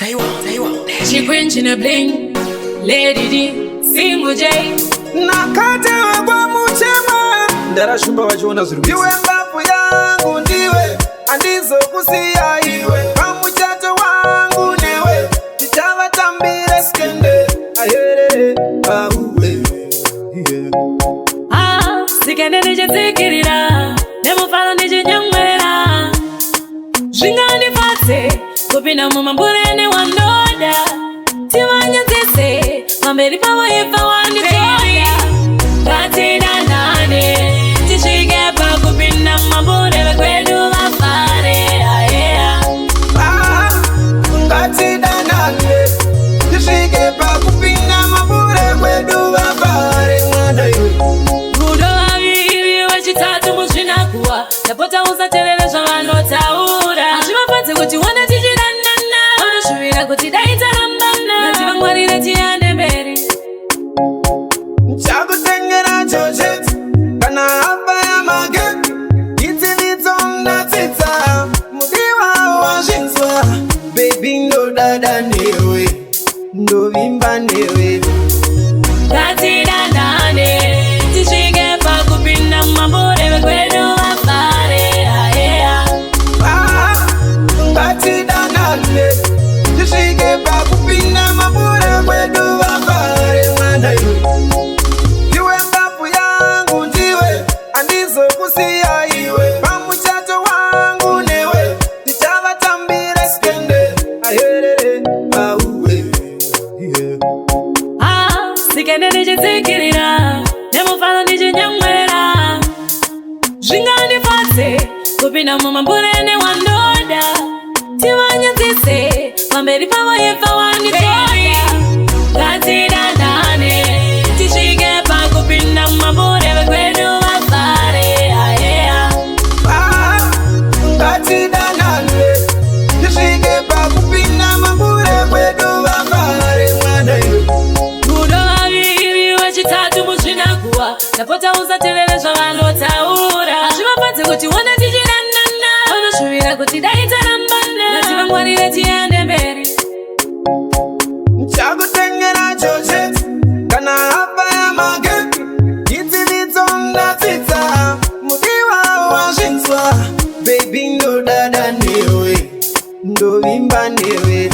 She quench in a bling, Lady D, Single J. Nakate kwa muchema ndara shumba wachiona zirubisi iwe mbafu yangu ndiwe andizo kusiya iwe pamuchato wangu newe chitava tambire skende ahere auwe sikende nichitsikirira nemufano nichinyamwera zvingandifatse kupinda mumambureni wandoda tivanyadzise pamberi pavoibva wanditoya ngatidanane tisvike pakupinda mumambure vekwedu vafare ayeya ngatidanane tisvike pakupinda mambure kwedu vafare mwana iwe rudo vaviri vechitatu muzvinakuwa ndapota usateerere zvavanotaura hazvivafadzi kuti wone tichidanana vanosvuvira kuti dai tarambana ngativangwarire tiende mberi chakutengera chochete kana hapa ya mageti itinitsondatsitsa mudiwa wazvinzwa bebi ndodada newe ndovimba newe ngatidanane tisvike pakupinda mumambure vekwedu vafare ayeya ngatidanane tisvike pakupinda mambure kwedu vafare mwana iwe iwe mbafu yangu ndiwe andizokusiya iwe pamuchato wangu newe tichavatambire skende aherere auwe sikende ndichitsikirira nemufano ndichinyamwera zvingandifatse kupinda mumambureni wandoda tivanyadzise pamberi pavoibva wanditoya ngatidanane tisvike pakupinda mumambure vekwedu vafare ayeya ngatidanane tisvike pakupinda mambure kwedu vafare mwana iwe rudo vaviri vechitatu muzvinakuwa ndapota usateerere zvavanotaura hazvivafadzi kuti wone tichidanana vanosvuvira kuti dai tarambana ngativangwarire tiende mberi chakutengera chochete kana hapa ya mageti itinitsondatsitsa mudiwa wazvinzwa bebi ndodada newe ndovimba newe